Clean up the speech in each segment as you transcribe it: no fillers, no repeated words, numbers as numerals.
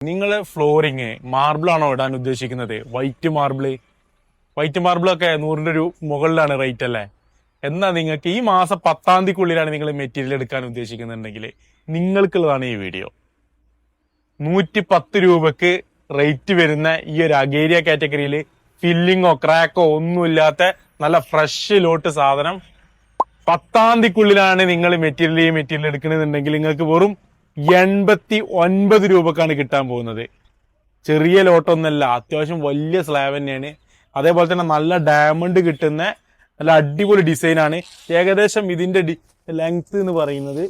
നിങ്ങൾ flooring marble ആണോ ഇടാൻ ഉദ്ദേശിക്കുന്നത്? വൈറ്റ് മാർബിളൊക്കെ 100 രൂപ മുകളിലാണ് റേറ്റ് അല്ലേ? എന്നാ നിങ്ങൾക്ക് ഈ മാസം 10-ാം തീയതിക്കുള്ളിലാണ് നിങ്ങൾ മെറ്റീരിയൽ എടുക്കാൻ ഉദ്ദേശിക്കുന്നുണ്ടെങ്കിൽ നിങ്ങൾക്കുള്ളതാണ് ഈ വീഡിയോ. 110 രൂപക്ക് റേറ്റ് വരുന്ന ഈ ഒരു അഗേരിയ കാറ്റഗറിയിൽ ഫില്ലിങ്ങോ ക്രാക്കോ ഒന്നുമില്ലാത്ത നല്ല ഫ്രഷ് ലോട്ട് സാധനം 10-ാം തീയതിക്കുള്ളിലാണ് നിങ്ങൾ മെറ്റീരിയൽ എടുക്കണമെന്നുണ്ടെങ്കിൽ നിങ്ങൾക്ക് വെറും 89 രൂപക്കാണ് കിട്ടാൻ പോകുന്നത്. ചെറിയ ലോട്ടൊന്നല്ല, അത്യാവശ്യം വലിയ സ്ലാബ് തന്നെയാണ്. അതേപോലെ തന്നെ നല്ല ഡയമണ്ട് കിട്ടുന്ന നല്ല അടിപൊളി ഡിസൈനാണ്. ഏകദേശം ഇതിന്റെ ലെങ്ത് എന്ന് പറയുന്നത്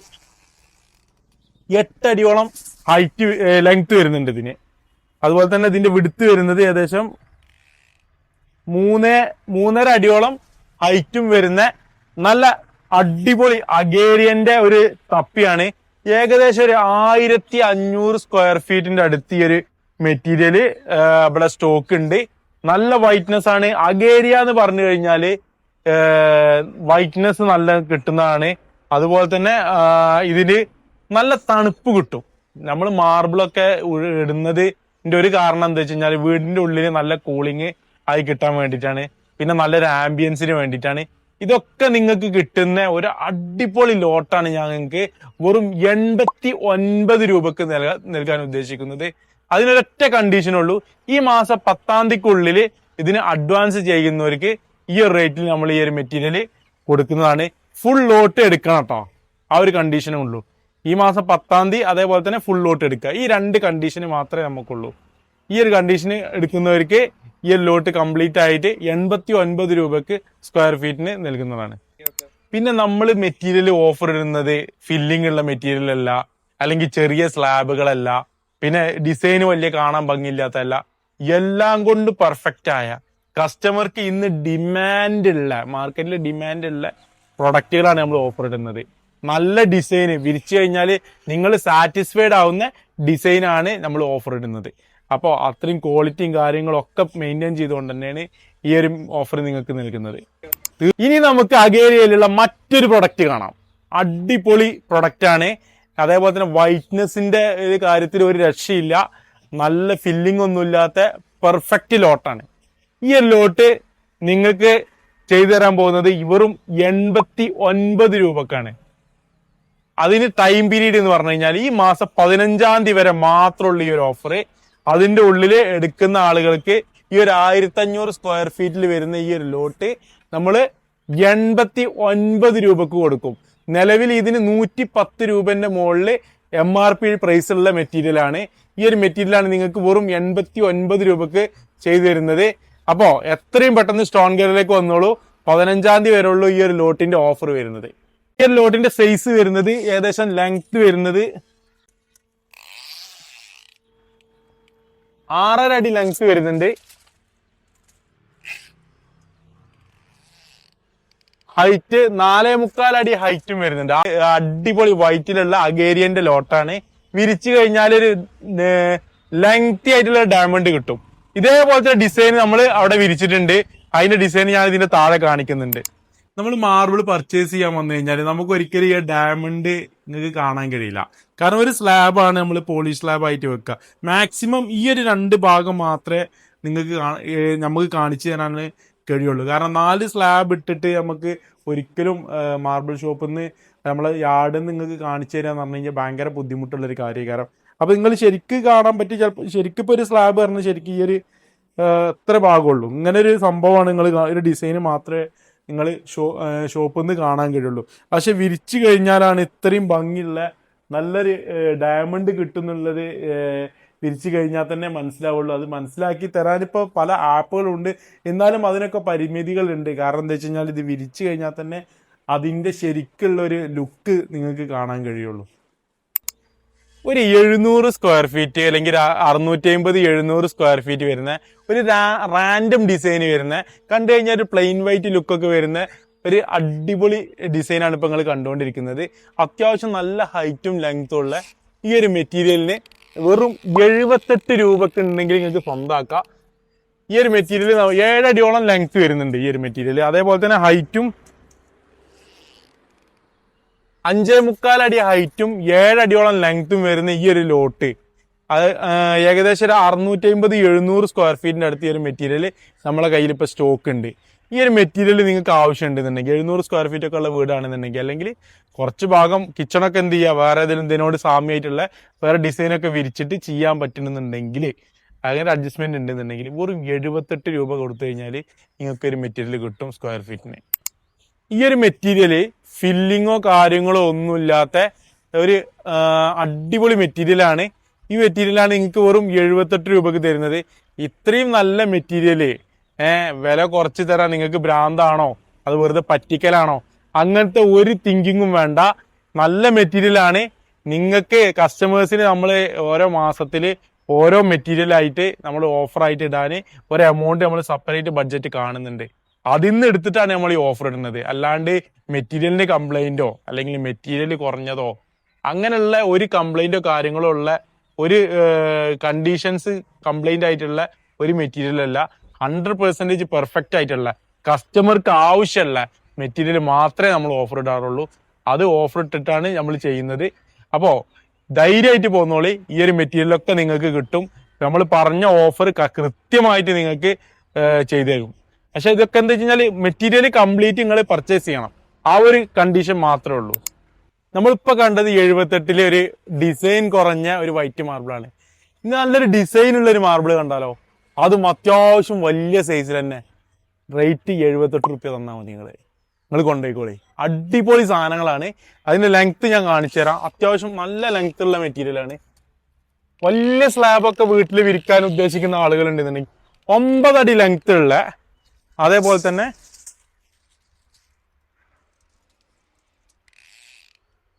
8 അടിയോളം ഹൈറ്റ് ലെങ്ത് വരുന്നുണ്ട് ഇതിന്. അതുപോലെ തന്നെ ഇതിന്റെ വിടുത്ത് വരുന്നത് ഏകദേശം 3.5 അടിയോളം ഹൈറ്റും വരുന്ന നല്ല അടിപൊളി അഗേരിയന്റെ ഒരു തപ്പിയാണ്. ഏകദേശം ഒരു 1500 സ്ക്വയർ ഫീറ്റിന്റെ അടുത്ത് ഈ ഒരു മെറ്റീരിയല് ഇവിടെ സ്റ്റോക്ക് ഉണ്ട്. നല്ല വൈറ്റ്നെസ് ആണ്. അഗേരിയ എന്ന് പറഞ്ഞു കഴിഞ്ഞാല് വൈറ്റ്നെസ് നല്ല കിട്ടുന്നതാണ്. അതുപോലെ തന്നെ ഇതിന് നല്ല തണുപ്പ് കിട്ടും. നമ്മൾ മാർബിളൊക്കെ ഇടുന്നതിന്റെ ഒരു കാരണം എന്താ വെച്ച് കഴിഞ്ഞാൽ വീടിന്റെ ഉള്ളിൽ നല്ല കൂളിങ് ആയി കിട്ടാൻ വേണ്ടിയിട്ടാണ്, പിന്നെ നല്ലൊരു ആംബിയൻസിന് വേണ്ടിയിട്ടാണ്. ഇതൊക്കെ നിങ്ങൾക്ക് കിട്ടുന്ന ഒരു അടിപൊളി ലോട്ടാണ് ഞാൻ നിങ്ങൾക്ക് വെറും 89 രൂപക്ക് നൽകാൻ ഉദ്ദേശിക്കുന്നത്. അതിനൊരൊറ്റ കണ്ടീഷനുള്ളൂ, ഈ മാസം 10-ാം തീയതിക്കുള്ളിൽ ഇതിന് അഡ്വാൻസ് ചെയ്യുന്നവർക്ക് ഈ ഒരു റേറ്റിൽ നമ്മൾ ഈ ഒരു മെറ്റീരിയൽ കൊടുക്കുന്നതാണ്. ഫുൾ ലോട്ട് എടുക്കണം കേട്ടോ, ആ ഒരു കണ്ടീഷനേ ഉള്ളൂ. ഈ മാസം 10-ാം തീയതി അതേപോലെ തന്നെ ഫുൾ ലോട്ട് എടുക്കുക. ഈ 2 കണ്ടീഷന് മാത്രമേ നമുക്കുള്ളൂ. ഈ ഒരു കണ്ടീഷന് എടുക്കുന്നവർക്ക് ഈ ഒരു ലോട്ട് കംപ്ലീറ്റ് ആയിട്ട് 89 രൂപക്ക് സ്ക്വയർ ഫീറ്റിന് നൽകുന്നതാണ്. പിന്നെ നമ്മൾ മെറ്റീരിയൽ ഓഫർ ഇടുന്നത് ഫില്ലിംഗ് ഉള്ള മെറ്റീരിയൽ അല്ല, അല്ലെങ്കിൽ ചെറിയ സ്ലാബുകളല്ല, പിന്നെ ഡിസൈന് വലിയ കാണാൻ ഭംഗിയില്ലാത്തല്ല, എല്ലാം കൊണ്ട് പെർഫെക്റ്റ് ആയ കസ്റ്റമർക്ക് ഇന്ന് മാർക്കറ്റിൽ ഡിമാൻഡ് ഉള്ള പ്രൊഡക്റ്റുകളാണ് നമ്മൾ ഓഫർ ഇടുന്നത്. നല്ല ഡിസൈന് വിരിച്ചു കഴിഞ്ഞാൽ നിങ്ങൾ സാറ്റിസ്ഫൈഡ് ആവുന്ന ഡിസൈനാണ് നമ്മൾ ഓഫർ ഇടുന്നത്. അപ്പോൾ അത്രയും ക്വാളിറ്റിയും കാര്യങ്ങളൊക്കെ മെയിൻറ്റെയിൻ ചെയ്തുകൊണ്ട് തന്നെയാണ് ഈ ഒരു ഓഫർ നിങ്ങൾക്ക് നൽകുന്നത്. ഇനി നമുക്ക് അഗേരിയയിലുള്ള മറ്റൊരു പ്രൊഡക്റ്റ് കാണാം. അടിപൊളി പ്രൊഡക്റ്റ് ആണ്. അതേപോലെ തന്നെ വൈറ്റ്നെസിന്റെ കാര്യത്തിൽ ഒരു രക്ഷയില്ല. നല്ല ഫില്ലിംഗ് ഒന്നുമില്ലാത്ത പെർഫെക്റ്റ് ലോട്ടാണ്. ഈ ഒരു ലോട്ട് നിങ്ങൾക്ക് ചെയ്തു തരാൻ പോകുന്നത് വെറും 89 രൂപക്കാണ്. അതിന് ടൈം പീരീഡ് എന്ന് പറഞ്ഞു കഴിഞ്ഞാൽ ഈ മാസം 15-ാം തീയതി വരെ മാത്രമുള്ള ഈ ഒരു ഓഫർ. അതിന്റെ ഉള്ളിൽ എടുക്കുന്ന ആളുകൾക്ക് ഈ ഒരു 1500 സ്ക്വയർ ഫീറ്റിൽ വരുന്ന ഈ ഒരു ലോട്ട് നമ്മൾ 89 രൂപക്ക് കൊടുക്കും. നിലവിൽ ഇതിന് 110 രൂപന്റെ മുകളിൽ MRP പ്രൈസുള്ള മെറ്റീരിയലാണ്. ഈ ഒരു മെറ്റീരിയലാണ് നിങ്ങൾക്ക് വെറും 89 രൂപക്ക് ചെയ്തു തരുന്നത്. അപ്പോ എത്രയും പെട്ടെന്ന് സ്റ്റോൺ ഗെയറിലേക്ക് വന്നോളൂ. 15-ാം തീയതി വരെയുള്ളൂ ഈ ഒരു ലോട്ടിന്റെ ഓഫർ വരുന്നത്. ഈ ഒരു ലോട്ടിന്റെ സൈസ് വരുന്നത് ഏകദേശം ലെങ്ത് വരുന്നത് 6.5 അടി ലെങ്ത് വരുന്നുണ്ട്. ഹൈറ്റ് 4.25 അടി ഹൈറ്റും വരുന്നുണ്ട്. അടിപൊളി വൈറ്റിലുള്ള അഗേരിയന്റെ ലോട്ടാണ്. വിരിച്ചു കഴിഞ്ഞാൽ ഒരു ലെങ്തി ആയിട്ടുള്ള ഡയമണ്ട് കിട്ടും. ഇതേപോലത്തെ ഡിസൈൻ നമ്മൾ അവിടെ വിരിച്ചിട്ടുണ്ട്. അതിന്റെ ഡിസൈൻ ഞാൻ ഇതിന്റെ താഴെ കാണിക്കുന്നുണ്ട്. നമ്മൾ മാർബിൾ പർച്ചേസ് ചെയ്യാൻ വന്നു കഴിഞ്ഞാൽ നമുക്ക് ഒരിക്കലും ഈ ഡയമണ്ട് നിങ്ങൾക്ക് കാണാൻ കഴിയില്ല. കാരണം ഒരു സ്ലാബാണ് നമ്മൾ പോളിഷ് സ്ലാബ് ആയിട്ട് വെക്കുക. മാക്സിമം ഈ ഒരു 2 ഭാഗം മാത്രമേ നമുക്ക് കാണിച്ചു തരാൻ കഴിയുള്ളൂ. കാരണം 4 സ്ലാബ് ഇട്ടിട്ട് നമുക്ക് ഒരിക്കലും മാർബിൾ ഷോപ്പിൽ നിന്ന് നമ്മളെ യാർഡിൽ നിന്ന് നിങ്ങൾക്ക് കാണിച്ചു തരാന്ന് പറഞ്ഞു കഴിഞ്ഞാൽ ഭയങ്കര ബുദ്ധിമുട്ടുള്ളൊരു കാര്യം. കാരണം അപ്പൊ നിങ്ങൾ ശരിക്കും കാണാൻ പറ്റി. ചിലപ്പോൾ ശരിക്കും ഇപ്പൊ ഒരു സ്ലാബ് പറഞ്ഞാൽ ശരിക്കും ഈ ഒരു എത്ര ഭാഗമുള്ളൂ. ഇങ്ങനെ ഒരു സംഭവമാണ്. നിങ്ങൾ ഒരു ഡിസൈന് മാത്രമേ നിങ്ങൾ ഷോപ്പിൽ നിന്ന് കാണാൻ കഴിയുള്ളൂ. പക്ഷെ വിരിച്ചു കഴിഞ്ഞാലാണ് ഇത്രയും ഭംഗിയുള്ള നല്ലൊരു ഡയമണ്ട് കിട്ടുന്നുള്ളത് വിരിച്ചു കഴിഞ്ഞാൽ തന്നെ മനസ്സിലാവുള്ളൂ. അത് മനസ്സിലാക്കി തരാനിപ്പോൾ പല ആപ്പുകളുണ്ട്, എന്നാലും അതിനൊക്കെ പരിമിതികളുണ്ട്. കാരണം എന്താ വെച്ച് കഴിഞ്ഞാൽ ഇത് വിരിച്ചു കഴിഞ്ഞാൽ തന്നെ അതിൻ്റെ ശരിക്കുള്ള ഒരു ലുക്ക് നിങ്ങൾക്ക് കാണാൻ കഴിയുള്ളൂ. ഒരു 700 സ്ക്വയർ ഫീറ്റ് അല്ലെങ്കിൽ 650-700 സ്ക്വയർ ഫീറ്റ് വരുന്ന ഒരു റാൻഡം ഡിസൈൻ വരുന്ന, കണ്ടു കഴിഞ്ഞാൽ ഒരു പ്ലെയിൻ വൈറ്റ് ലുക്കൊക്കെ വരുന്ന ഒരു അടിപൊളി ഡിസൈനാണ് ഇപ്പൊ നിങ്ങൾ കണ്ടുകൊണ്ടിരിക്കുന്നത്. അത്യാവശ്യം നല്ല ഹൈറ്റും ലെങ്ത്തും ഉള്ള ഈ ഒരു മെറ്റീരിയലിന് വെറും 78 രൂപക്ക് ഉണ്ടെങ്കിൽ നിങ്ങൾക്ക് സ്വന്തമാക്കാം. ഈ ഒരു മെറ്റീരിയൽ 7 അടിയോളം ലെങ്ത് വരുന്നുണ്ട് ഈ ഒരു മെറ്റീരിയൽ. അതേപോലെ തന്നെ ഹൈറ്റും 5.25 അടി ഹൈറ്റും 7 അടിയോളം ലെങ്ത്തും വരുന്ന ഈ ഒരു ലോട്ട് അത് ഏകദേശം ഒരു 650-700 സ്ക്വയർ ഫീറ്റിന്റെ അടുത്ത് ഈ ഒരു മെറ്റീരിയൽ നമ്മളെ കയ്യിൽ ഇപ്പോൾ സ്റ്റോക്ക് ഉണ്ട്. ഈ ഒരു മെറ്റീരിയൽ നിങ്ങൾക്ക് ആവശ്യമുണ്ടെന്നുണ്ടെങ്കിൽ 700 സ്ക്വയർ ഫീറ്റ് ഒക്കെ ഉള്ള വീടാണെന്നുണ്ടെങ്കിൽ, അല്ലെങ്കിൽ കുറച്ച് ഭാഗം കിച്ചണൊക്കെ എന്ത് ചെയ്യുക, വേറെ ഏതെങ്കിലും ഇതിനോട് സാമ്യമായിട്ടുള്ള വേറെ ഡിസൈനൊക്കെ വിരിച്ചിട്ട് ചെയ്യാൻ പറ്റുന്നുണ്ടെങ്കിൽ, അങ്ങനെ അഡ്ജസ്റ്റ്മെന്റ് ഉണ്ടെന്നുണ്ടെങ്കിൽ വെറും 78 രൂപ കൊടുത്തു കഴിഞ്ഞാൽ നിങ്ങൾക്ക് ഒരു മെറ്റീരിയൽ കിട്ടും സ്ക്വയർ ഫീറ്റിന്. ഈ ഒരു മെറ്റീരിയൽ ഫില്ലിങ്ങോ കാര്യങ്ങളോ ഒന്നുമില്ലാത്ത ഒരു അടിപൊളി മെറ്റീരിയലാണ്. ഈ മെറ്റീരിയലാണ് നിങ്ങൾക്ക് വെറും 78 രൂപക്ക് തരുന്നത്. ഇത്രയും നല്ല മെറ്റീരിയൽ വില കുറച്ച് തരാൻ നിങ്ങൾക്ക് ഭ്രാന്താണോ, അത് വെറുതെ പറ്റിക്കലാണോ? അങ്ങനത്തെ ഒരു തിങ്കിങ്ങും വേണ്ട. നല്ല മെറ്റീരിയലാണ്. നിങ്ങൾക്ക് കസ്റ്റമേഴ്സിന് നമ്മൾ ഓരോ മാസത്തിൽ ഓരോ മെറ്റീരിയലായിട്ട് നമ്മൾ ഓഫറായിട്ട് ഇടാൻ ഒരു എമൗണ്ട് നമ്മൾ സെപ്പറേറ്റ് ബഡ്ജറ്റ് കാണുന്നുണ്ട്. അതിൽ നിന്ന് എടുത്തിട്ടാണ് നമ്മൾ ഈ ഓഫർ ഇടുന്നത്. അല്ലാണ്ട് മെറ്റീരിയലിന്റെ കംപ്ലൈന്റോ അല്ലെങ്കിൽ മെറ്റീരിയൽ കുറഞ്ഞതോ അങ്ങനെയുള്ള ഒരു കംപ്ലൈന്റോ കാര്യങ്ങളോ ഉള്ള ഒരു കണ്ടീഷൻസ് കംപ്ലൈന്റ് ആയിട്ടുള്ള ഒരു മെറ്റീരിയൽ അല്ല. 100% പെർഫെക്റ്റ് ആയിട്ടുള്ള കസ്റ്റമർക്ക് ആവശ്യമുള്ള മെറ്റീരിയൽ മാത്രമേ നമ്മൾ ഓഫർ ഇടാറുള്ളൂ. അത് ഓഫർ ഇട്ടിട്ടാണ് നമ്മൾ ചെയ്യുന്നത്. അപ്പോൾ ധൈര്യമായിട്ട് പോന്നോളി, ഈ ഒരു മെറ്റീരിയലൊക്കെ നിങ്ങൾക്ക് കിട്ടും. നമ്മൾ പറഞ്ഞ ഓഫർ കൃത്യമായിട്ട് നിങ്ങൾക്ക് ചെയ്തു തരും. പക്ഷെ ഇതൊക്കെ എന്താ വെച്ച് കഴിഞ്ഞാൽ മെറ്റീരിയൽ കംപ്ലീറ്റ് നിങ്ങൾ പർച്ചേസ് ചെയ്യണം. ആ ഒരു കണ്ടീഷൻ മാത്രമേ ഉള്ളൂ. നമ്മളിപ്പോൾ കണ്ടത് 78 ഒരു ഡിസൈൻ കുറഞ്ഞ ഒരു വൈറ്റ് മാർബിളാണ്. ഇന്ന് നല്ലൊരു ഡിസൈൻ ഉള്ള ഒരു മാർബിൾ കണ്ടാലോ, അതും അത്യാവശ്യം വലിയ സൈസിൽ തന്നെ. റേറ്റ് 78 റുപ്യ തന്നാൽ മതി. നിങ്ങൾ കൊണ്ടുപോയിക്കോളി. അടിപൊളി സാധനങ്ങളാണ്. അതിന്റെ ലെങ്ത് ഞാൻ കാണിച്ചു തരാം. അത്യാവശ്യം നല്ല ലെങ്ത് ഉള്ള മെറ്റീരിയലാണ്. വലിയ സ്ലാബൊക്കെ വീട്ടിൽ വിരിക്കാൻ ഉദ്ദേശിക്കുന്ന ആളുകൾ ഉണ്ടെന്നുണ്ടെങ്കിൽ 9 അടി ലെങ്ത് ഉള്ള, അതേപോലെ തന്നെ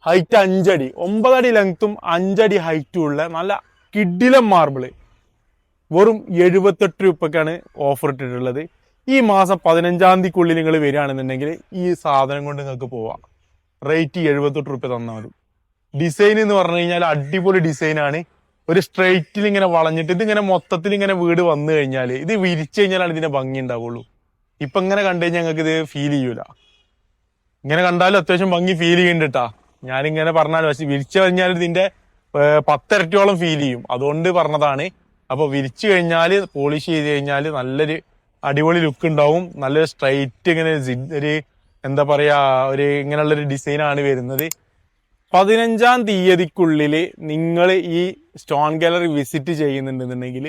ഹൈറ്റ് 5 അടി, 9 അടി ലെങ്ത്തും 5 അടി ഹൈറ്റും ഉള്ള നല്ല കിഡിലം മാർബിള് വെറും 78 രൂപക്കാണ് ഓഫർ ഇട്ടിട്ടുള്ളത്. ഈ മാസം 15-ാം തീയതിക്കുള്ളിൽ നിങ്ങൾ വരികയാണെന്നുണ്ടെങ്കിൽ ഈ സാധനം കൊണ്ട് നിങ്ങൾക്ക് പോവാം. റേറ്റ് 78 രൂപ തന്നാൽ മതി. ഡിസൈൻ എന്ന് പറഞ്ഞു കഴിഞ്ഞാൽ അടിപൊളി ഡിസൈനാണ്. ഒരു സ്ട്രെയിറ്റിൽ ഇങ്ങനെ വളഞ്ഞിട്ട് ഇതിങ്ങനെ മൊത്തത്തിൽ ഇങ്ങനെ വീട് വന്നു കഴിഞ്ഞാൽ ഇത് വിരിച്ചു കഴിഞ്ഞാലാണ് ഇതിന്റെ ഭംഗി ഉണ്ടാവുള്ളൂ. ഇപ്പൊ ഇങ്ങനെ കണ്ടു കഴിഞ്ഞാൽ ഞങ്ങൾക്ക് ഇത് ഫീൽ ചെയ്യൂല. ഇങ്ങനെ കണ്ടാലും അത്യാവശ്യം ഭംഗി ഫീൽ ചെയ്യുന്നുണ്ട്. ഞാനിങ്ങനെ പറഞ്ഞാൽ പക്ഷെ വിരിച്ചു കഴിഞ്ഞാൽ ഇതിന്റെ 10 ഇരട്ടിയോളം ഫീൽ ചെയ്യും. അതുകൊണ്ട് പറഞ്ഞതാണ്. അപ്പൊ വിരിച്ചു കഴിഞ്ഞാൽ പോളിഷ് ചെയ്ത് കഴിഞ്ഞാൽ നല്ലൊരു അടിപൊളി ലുക്ക് ഉണ്ടാവും. നല്ലൊരു സ്ട്രൈറ്റ് ഇങ്ങനെ ഒരു എന്താ പറയാ, ഒരു ഇങ്ങനെയുള്ളൊരു ഡിസൈനാണ് വരുന്നത്. 15-ാം തീയതിക്കുള്ളിൽ നിങ്ങൾ ഈ സ്റ്റോൺ ഗാലറി വിസിറ്റ് ചെയ്യുന്നുണ്ടെന്നുണ്ടെങ്കിൽ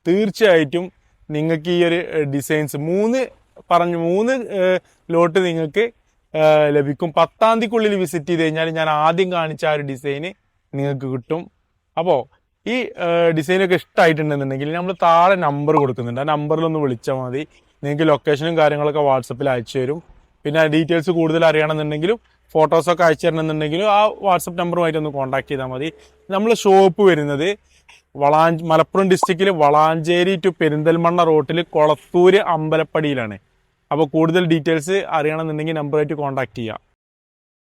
തീർച്ചയായിട്ടും നിങ്ങൾക്ക് ഈ ഒരു ഡിസൈൻസ് 3 ലോട്ട് നിങ്ങൾക്ക് ലഭിക്കും. 10-ാം തീയതിക്കുള്ളിൽ വിസിറ്റ് ചെയ്ത് കഴിഞ്ഞാൽ ഞാൻ ആദ്യം കാണിച്ച ആ ഒരു ഡിസൈന് നിങ്ങൾക്ക് കിട്ടും. അപ്പോൾ ഈ ഡിസൈനൊക്കെ ഇഷ്ടമായിട്ടുണ്ടെന്നുണ്ടെങ്കിൽ നമ്മൾ താഴെ നമ്പർ കൊടുക്കുന്നുണ്ട്. ആ നമ്പറിലൊന്ന് വിളിച്ചാൽ മതി. നിങ്ങൾക്ക് ലൊക്കേഷനും കാര്യങ്ങളൊക്കെ വാട്സപ്പിൽ അയച്ചു തരും. പിന്നെ ഡീറ്റെയിൽസ് കൂടുതൽ അറിയണമെന്നുണ്ടെങ്കിലും ഫോട്ടോസൊക്കെ അയച്ചു തരണമെന്നുണ്ടെങ്കിലും ആ വാട്സപ്പ് നമ്പറുമായിട്ട് ഒന്ന് കോൺടാക്ട് ചെയ്താൽ മതി. നമ്മൾ ഷോപ്പ് വരുന്നത് മലപ്പുറം ഡിസ്ട്രിക്റ്റിൽ വളാഞ്ചേരി ടു പെരിന്തൽമണ്ണ റോട്ടിൽ കൊളത്തൂര് അമ്പലപ്പടിയിലാണ്. അപ്പോൾ കൂടുതൽ ഡീറ്റെയിൽസ് അറിയണമെന്നുണ്ടെങ്കിൽ നമ്പറായിട്ട് കോൺടാക്ട് ചെയ്യാം.